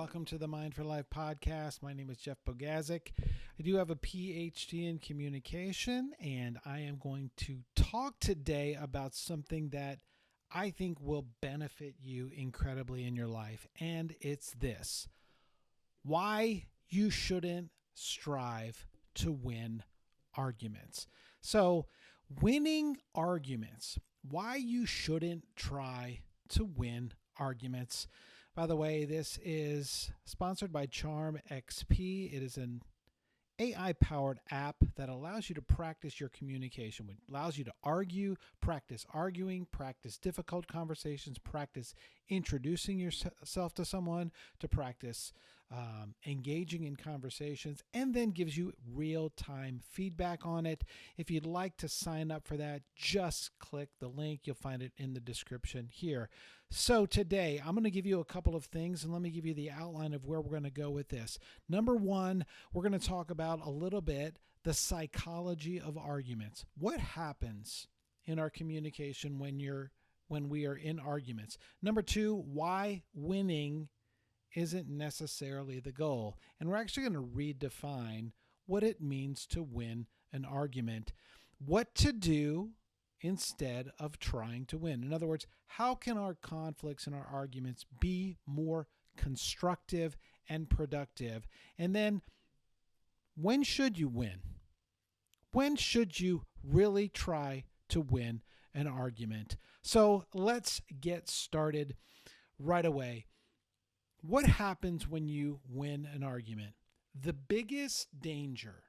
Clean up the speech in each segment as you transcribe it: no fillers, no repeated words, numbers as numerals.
welcome to the Mind for Life podcast. My name is Jeff Bogaczyk. I do have a PhD in communication, and I am going to talk today about something that I think will benefit you incredibly in your life, and it's this: why you shouldn't strive to win arguments. So, winning arguments, why you shouldn't try to win arguments. By the way, this is sponsored by Charm XP. It is an AI-powered app that allows you to practice your communication, which allows you to argue, practice arguing, practice difficult conversations, practice introducing yourself to someone, to practice engaging in conversations, and then gives you real-time feedback on it. If you'd like to sign up for that, just click the link. You'll find it in the description here. So today, I'm going to give you a couple of things, and let me give you the outline of where we're going to go with this. Number one, we're going to talk about a little bit the psychology of arguments. What happens in our communication when we are in arguments? Number two, why winning isn't necessarily the goal. And we're actually going to redefine what it means to win an argument. What to do instead of trying to win. In other words, how can our conflicts and our arguments be more constructive and productive? And then, when should you win? When should you really try to win an argument? So let's get started right away. What happens when you win an argument? The biggest danger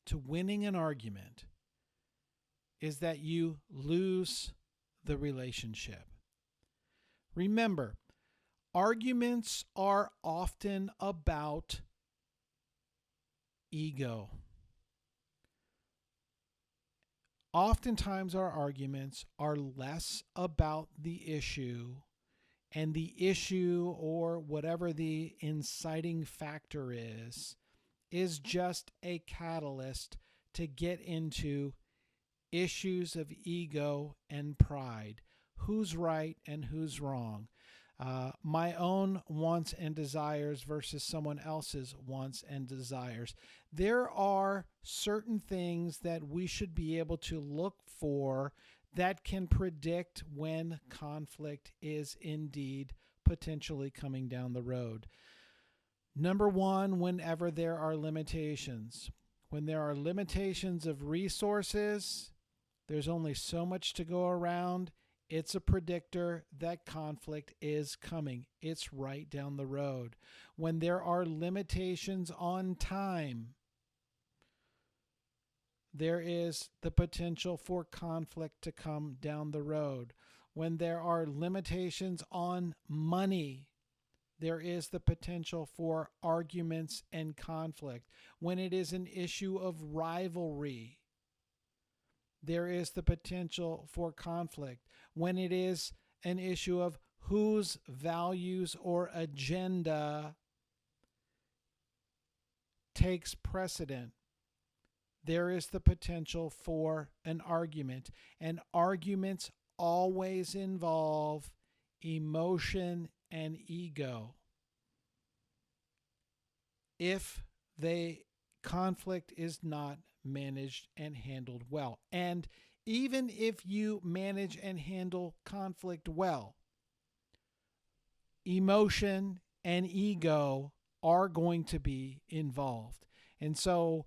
to winning an argument is that you lose the relationship. Remember, arguments are often about ego. Oftentimes our arguments are less about the issue, and the issue, or whatever the inciting factor is just a catalyst to get into issues of ego and pride. Who's right and who's wrong? My own wants and desires versus someone else's wants and desires. There are certain things that we should be able to look for that can predict when conflict is indeed potentially coming down the road. Number one, whenever there are limitations. When there are limitations of resources, there's only so much to go around. It's a predictor that conflict is coming. It's right down the road. When there are limitations on time, there is the potential for conflict to come down the road. When there are limitations on money, there is the potential for arguments and conflict. When it is an issue of rivalry, there is the potential for conflict. When it is an issue of whose values or agenda takes precedent, there is the potential for an argument. And arguments always involve emotion and ego. If the conflict is not managed and handled well. And even if you manage and handle conflict well, emotion and ego are going to be involved. And so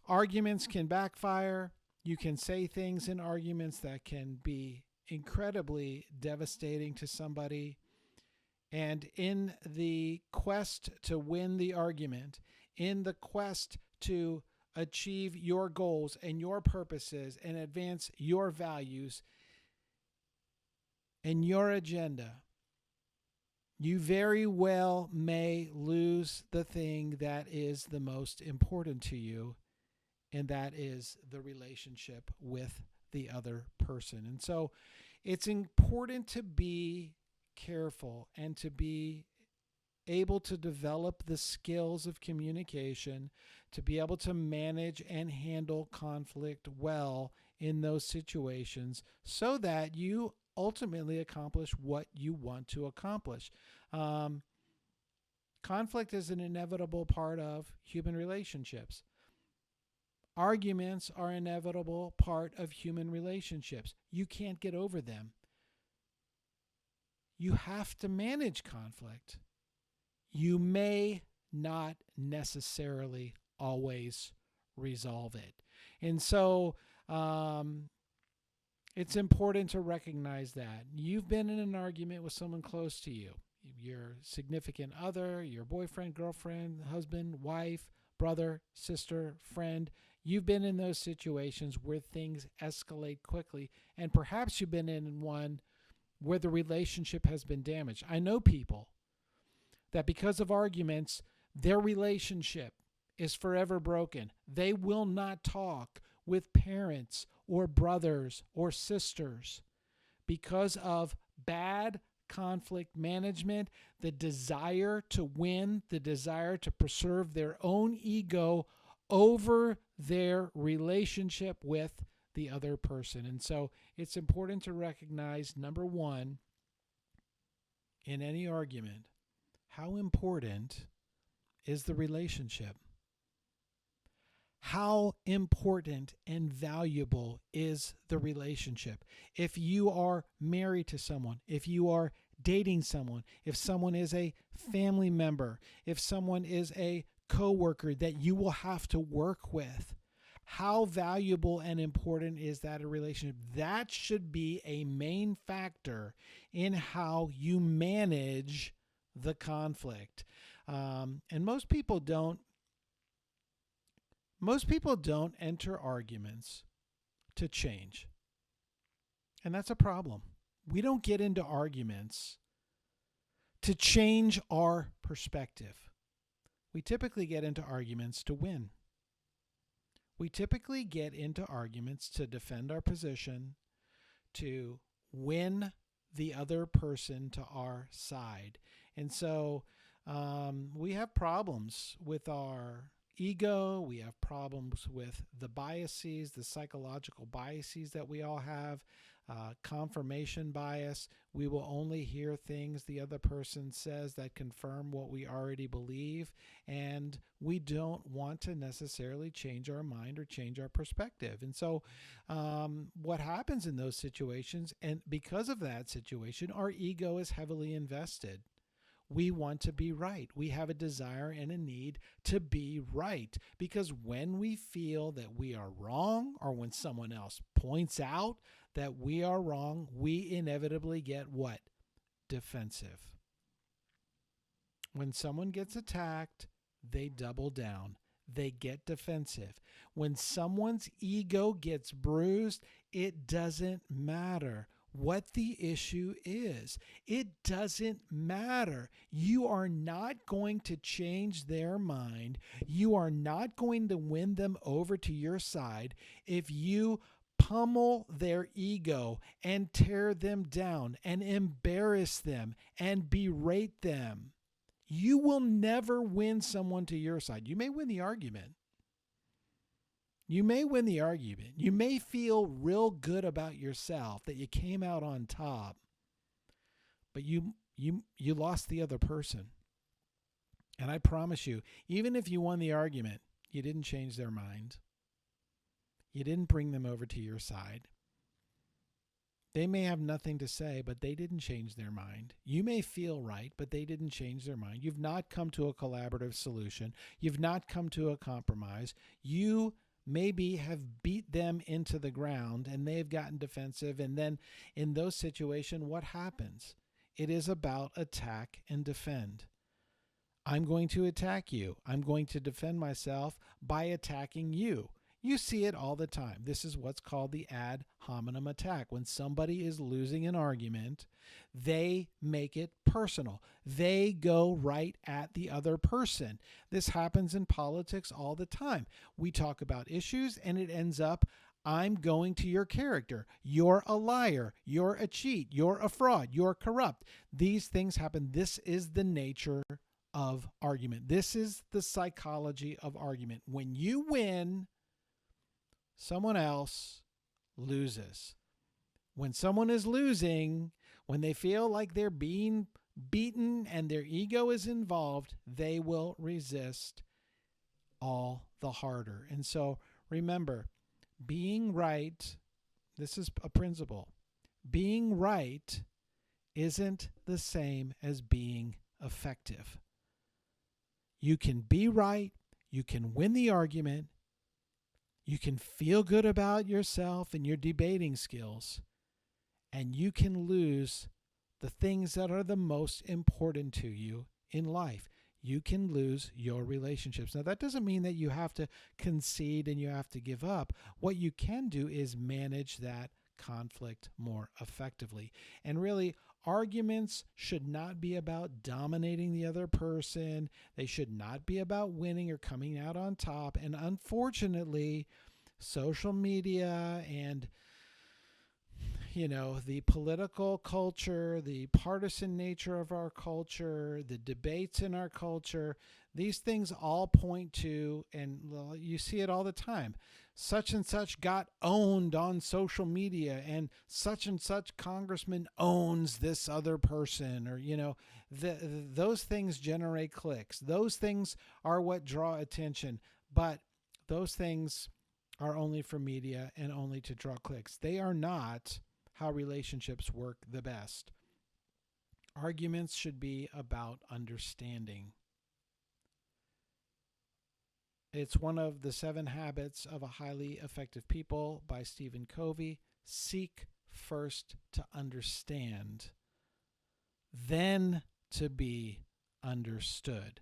arguments can backfire. You can say things in arguments that can be incredibly devastating to somebody. And in the quest to win the argument, in the quest to achieve your goals and your purposes and advance your values and your agenda, you very well may lose the thing that is the most important to you, and that is the relationship with the other person. And so it's important to be careful and to be able to develop the skills of communication, to be able to manage and handle conflict well in those situations, so that you ultimately accomplish what you want to accomplish. Conflict is an inevitable part of human relationships. Arguments are an inevitable part of human relationships. You can't get over them. You have to manage conflict. You may not necessarily always resolve it. And so it's important to recognize that. You've been in an argument with someone close to you, your significant other, your boyfriend, girlfriend, husband, wife, brother, sister, friend. You've been in those situations where things escalate quickly, and perhaps you've been in one where the relationship has been damaged. I know people that because of arguments, their relationship is forever broken. They will not talk with parents or brothers or sisters because of bad conflict management, the desire to win, the desire to preserve their own ego over their relationship with the other person. And so it's important to recognize, number one, in any argument, how important is the relationship? How important and valuable is the relationship? If you are married to someone, if you are dating someone, if someone is a family member, if someone is a coworker that you will have to work with, how valuable and important is that a relationship? That should be a main factor in how you manage the conflict. And most people don't enter arguments to change. And that's a problem. We don't get into arguments to change our perspective. We typically get into arguments to win. We typically get into arguments to defend our position, to win the other person to our side. And so we have problems with our ego. We have problems with the biases, the psychological biases that we all have. Confirmation bias. We will only hear things the other person says that confirm what we already believe, and we don't want to necessarily change our mind or change our perspective. And so what happens in those situations, and because of that situation, our ego is heavily invested. We want to be right. We have a desire and a need to be right, because when we feel that we are wrong, or when someone else points out that we are wrong, we inevitably get what? Defensive. When someone gets attacked, they double down. They get defensive. When someone's ego gets bruised, it doesn't matter what the issue is. It doesn't matter. You are not going to change their mind. You are not going to win them over to your side if you pummel their ego and tear them down and embarrass them and berate them. You will never win someone to your side. You may win the argument. You may win the argument. You may feel real good about yourself that you came out on top, but you lost the other person. And I promise you, even if you won the argument, you didn't change their mind. You didn't bring them over to your side. They may have nothing to say, but they didn't change their mind. You may feel right, but they didn't change their mind. You've not come to a collaborative solution. You've not come to a compromise. You maybe have beat them into the ground and they've gotten defensive. And then in those situations, what happens? It is about attack and defend. I'm going to attack you. I'm going to defend myself by attacking you. You see it all the time. This is what's called the ad hominem attack. When somebody is losing an argument, they make it personal. They go right at the other person. This happens in politics all the time. We talk about issues and it ends up, I'm going to your character. You're a liar. You're a cheat. You're a fraud. You're corrupt. These things happen. This is the nature of argument. This is the psychology of argument. When you win, someone else loses. When someone is losing, when they feel like they're being beaten and their ego is involved, they will resist all the harder. And so remember, being right, this is a principle. Being right isn't the same as being effective. You can be right, you can win the argument, you can feel good about yourself and your debating skills, and you can lose the things that are the most important to you in life. You can lose your relationships. Now, that doesn't mean that you have to concede and you have to give up. What you can do is manage that conflict more effectively. And really, arguments should not be about dominating the other person. They should not be about winning or coming out on top. And unfortunately, social media and the political culture, the partisan nature of our culture, the debates in our culture, these things all point to, and you see it all the time, such and such got owned on social media, and such congressman owns this other person, or, those things generate clicks. Those things are what draw attention, but those things are only for media and only to draw clicks. They are not how relationships work the best. Arguments should be about understanding. It's one of the 7 habits of a highly effective people by Stephen Covey. Seek first to understand, then to be understood.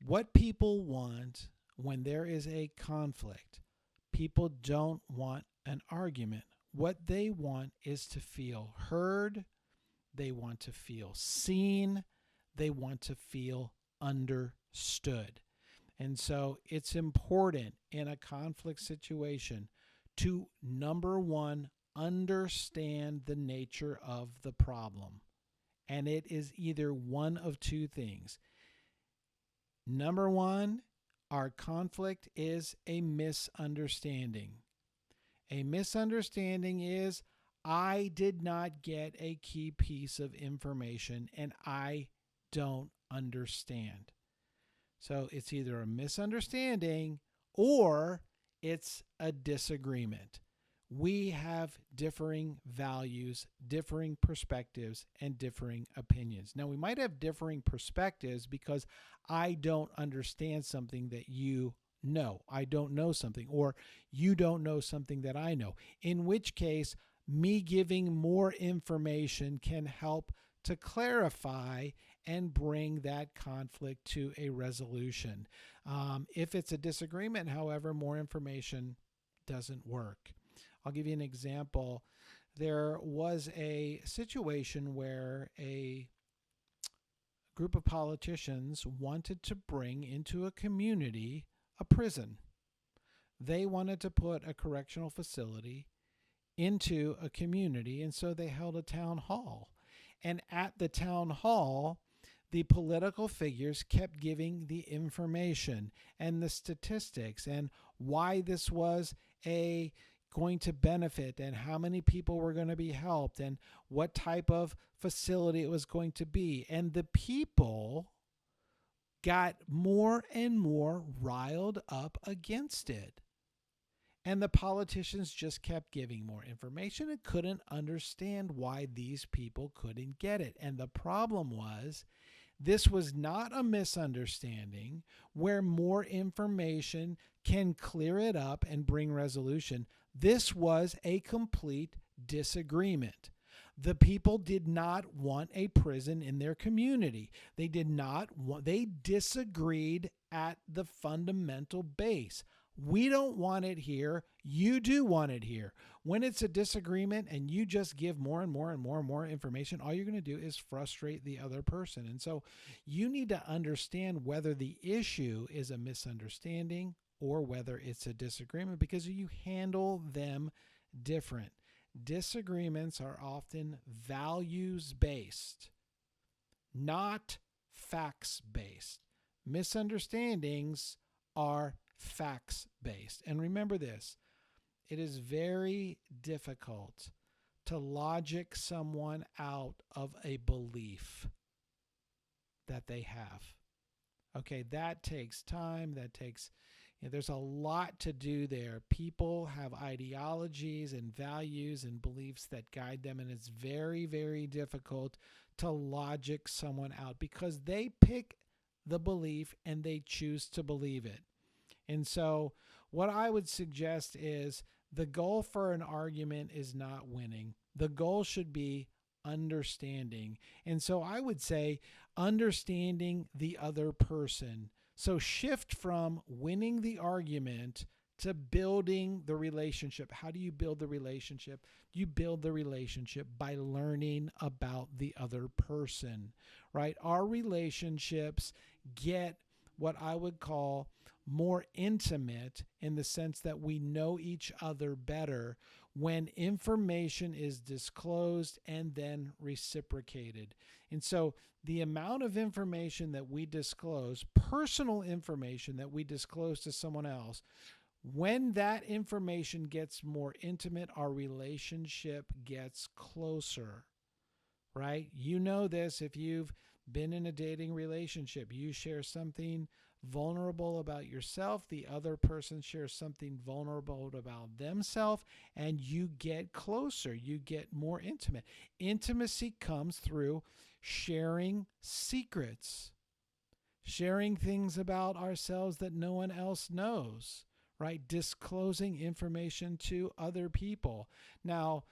What people want when there is a conflict, people don't want an argument. What they want is to feel heard. They want to feel seen. They want to feel understood. And so it's important in a conflict situation to, number one, understand the nature of the problem. And it is either one of two things. Number one, our conflict is a misunderstanding. A misunderstanding is, I did not get a key piece of information and I don't understand. So it's either a misunderstanding or it's a disagreement. We have differing values, differing perspectives, and differing opinions. Now, we might have differing perspectives because I don't understand something that you know. I don't know something, or you don't know something that I know, in which case me giving more information can help to clarify and bring that conflict to a resolution. If it's a disagreement, however, more information doesn't work. I'll give you an example. There was a situation where a group of politicians wanted to bring into a community a prison. They wanted to put a correctional facility into a community, and so they held a town hall. And at the town hall, the political figures kept giving the information and the statistics and why this was going to benefit and how many people were going to be helped and what type of facility it was going to be. And the people got more and more riled up against it. And the politicians just kept giving more information and couldn't understand why these people couldn't get it. And the problem was, this was not a misunderstanding where more information can clear it up and bring resolution. This was a complete disagreement. The people did not want a prison in their community. They disagreed at the fundamental base. We don't want it here. You do want it here. When it's a disagreement and you just give more and more and more and more information, all you're going to do is frustrate the other person. And so you need to understand whether the issue is a misunderstanding or whether it's a disagreement, because you handle them different. Disagreements are often values-based, not facts-based. Misunderstandings are facts-based. And remember this, it is very difficult to logic someone out of a belief that they have. Okay, that takes time. That takes, there's a lot to do there. People have ideologies and values and beliefs that guide them, and it's very, very difficult to logic someone out because they pick the belief and they choose to believe it. And so what I would suggest is the goal for an argument is not winning. The goal should be understanding. And so I would say understanding the other person. So shift from winning the argument to building the relationship. How do you build the relationship? You build the relationship by learning about the other person, right? Our relationships get what I would call more intimate in the sense that we know each other better when information is disclosed and then reciprocated. And so the amount of information that we disclose, personal information that we disclose to someone else, when that information gets more intimate, our relationship gets closer, right? You know this if you've been in a dating relationship. You share something vulnerable about yourself, the other person shares something vulnerable about themselves, and you get closer, you get more intimate. Intimacy comes through sharing secrets, sharing things about ourselves that no one else knows, right? Disclosing information to other people. Now,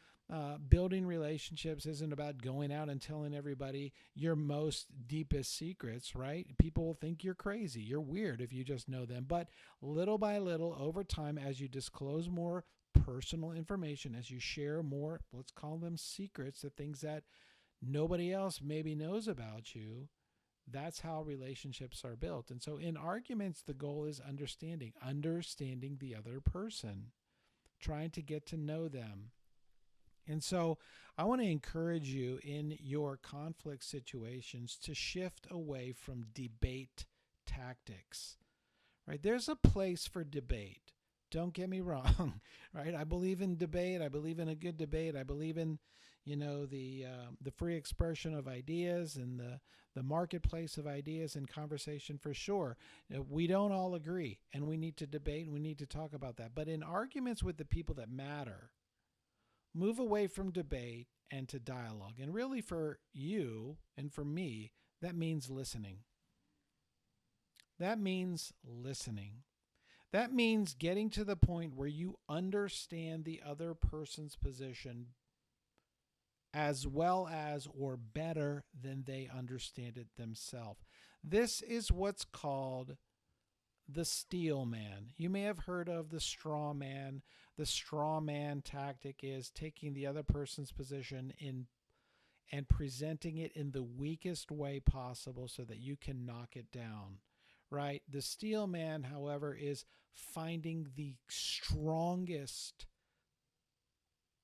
building relationships isn't about going out and telling everybody your most deepest secrets, right? People will think you're crazy. You're weird if you just know them. But little by little, over time, as you disclose more personal information, as you share more, let's call them secrets, the things that nobody else maybe knows about you, that's how relationships are built. And so in arguments, the goal is understanding the other person, trying to get to know them. And so I want to encourage you in your conflict situations to shift away from debate tactics, right? There's a place for debate. Don't get me wrong, right? I believe in debate. I believe in a good debate. I believe in, the free expression of ideas and the marketplace of ideas and conversation for sure. We don't all agree, and we need to debate, and we need to talk about that. But in arguments with the people that matter, move away from debate and to dialogue. And really for you and for me, that means listening. That means listening. That means getting to the point where you understand the other person's position as well as or better than they understand it themselves. This is what's called the steel man. You may have heard of the straw man. The straw man tactic is taking the other person's position and presenting it in the weakest way possible so that you can knock it down, right? The steel man, however, is finding the strongest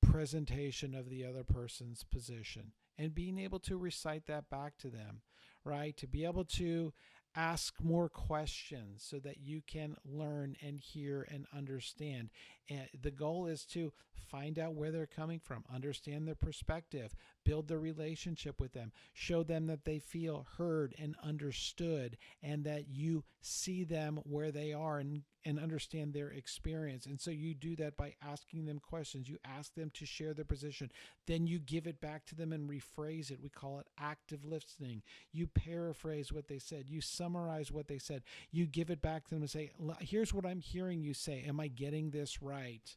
presentation of the other person's position and being able to recite that back to them, right? To be able to ask more questions so that you can learn and hear and understand. And the goal is to find out where they're coming from, understand their perspective, build the relationship with them, show them that they feel heard and understood, and that you see them where they are and understand their experience. And so you do that by asking them questions. You ask them to share their position. Then you give it back to them and rephrase it. We call it active listening. You paraphrase what they said. You summarize what they said. You give it back to them and say, here's what I'm hearing you say. Am I getting this right?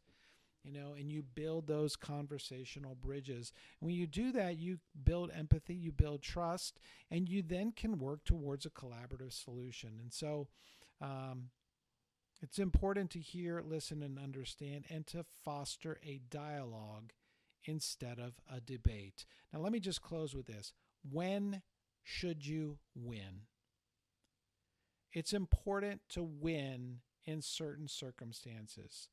And you build those conversational bridges. When you do that, you build empathy, you build trust, and you then can work towards a collaborative solution. And so it's important to hear, listen, and understand, and to foster a dialogue instead of a debate. Now, let me just close with this. When should you win? It's important to win in certain circumstances.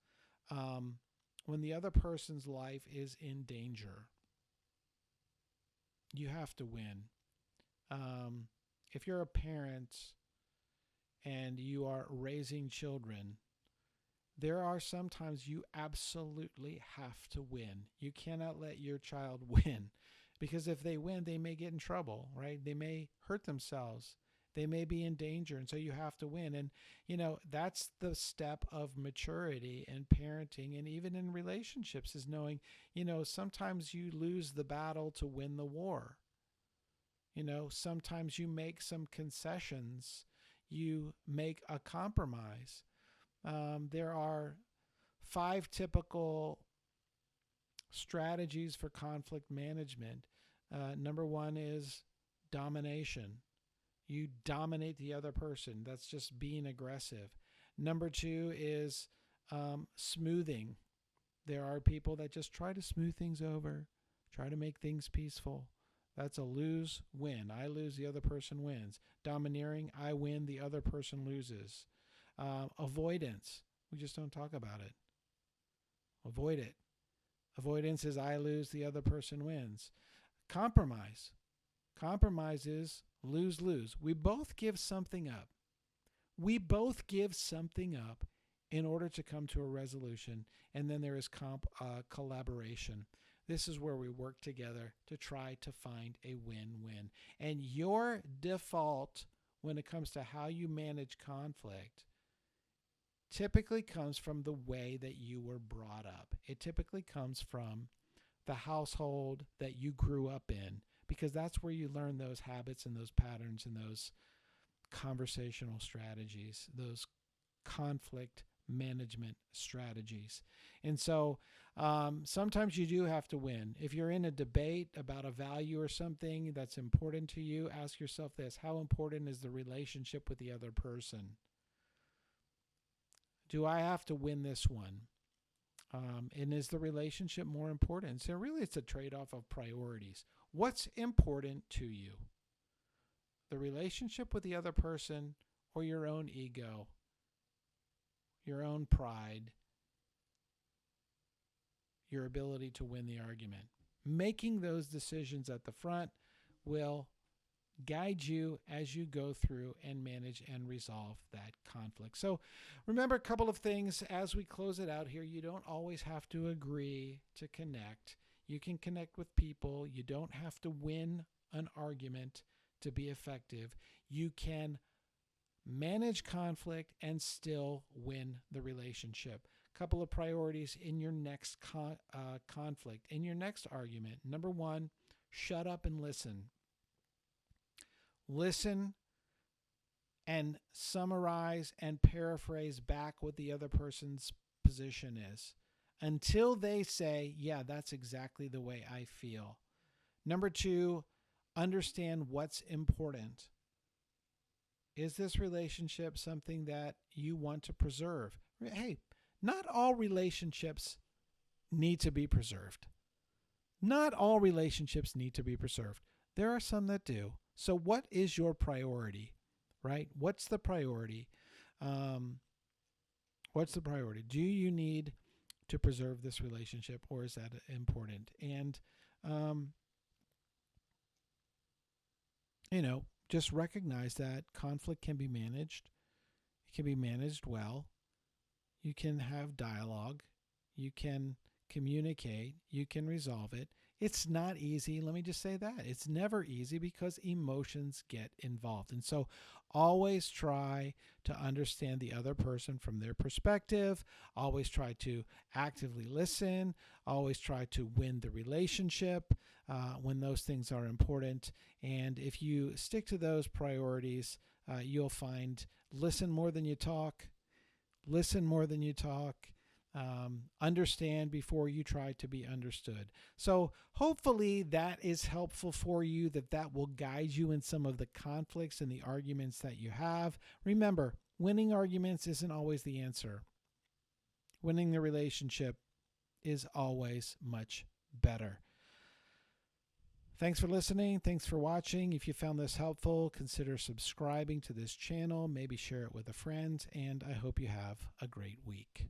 When the other person's life is in danger, you have to win. If you're a parent and you are raising children, There are sometimes you absolutely have to win. You cannot let your child win, because if they win, they may get in trouble, right? They may hurt themselves. They may be in danger, and so you have to win. And, that's the step of maturity and parenting, and even in relationships, is knowing, sometimes you lose the battle to win the war. Sometimes you make some concessions. You make a compromise. There are 5 typical strategies for conflict management. Number 1 is domination. You dominate the other person. That's just being aggressive. Number 2 is smoothing. There are people that just try to smooth things over, try to make things peaceful. That's a lose-win. I lose, the other person wins. Domineering, I win, the other person loses. Avoidance, we just don't talk about it. Avoid it. Avoidance is I lose, the other person wins. Compromise. Compromise is lose-lose. We both give something up. We both give something up in order to come to a resolution. And then there is collaboration. This is where we work together to try to find a win-win. And your default when it comes to how you manage conflict typically comes from the way that you were brought up. It typically comes from the household that you grew up in, because that's where you learn those habits and those patterns and those conversational strategies, those conflict management strategies. And so sometimes you do have to win. If you're in a debate about a value or something that's important to you, ask yourself this: how important is the relationship with the other person? Do I have to win this one? And is the relationship more important? So really it's a trade-off of priorities. What's important to you? The relationship with the other person, or your own ego, your own pride, your ability to win the argument? Making those decisions at the front will guide you as you go through and manage and resolve that conflict. So remember a couple of things as we close it out here. You don't always have to agree to connect. You can connect with people. You don't have to win an argument to be effective. You can manage conflict and still win the relationship. A couple of priorities in your next conflict, in your next argument. Number 1, shut up and listen. Listen and summarize and paraphrase back what the other person's position is until they say, yeah, that's exactly the way I feel. Number 2, understand what's important. Is this relationship something that you want to preserve? Hey, not all relationships need to be preserved. Not all relationships need to be preserved. There are some that do. So what is your priority, right? What's the priority? What's the priority? Do you need to preserve this relationship, or is that important? And, just recognize that conflict can be managed. It can be managed well. You can have dialogue. You can communicate. You can resolve it. It's not easy. Let me just say that. It's never easy because emotions get involved. And so always try to understand the other person from their perspective. Always try to actively listen. Always try to win the relationship when those things are important. And if you stick to those priorities, you'll find listen more than you talk. Listen more than you talk. Understand before you try to be understood. So hopefully that is helpful for you, that will guide you in some of the conflicts and the arguments that you have. Remember, winning arguments isn't always the answer. Winning the relationship is always much better. Thanks for listening. Thanks for watching. If you found this helpful, consider subscribing to this channel. Maybe share it with a friend. And I hope you have a great week.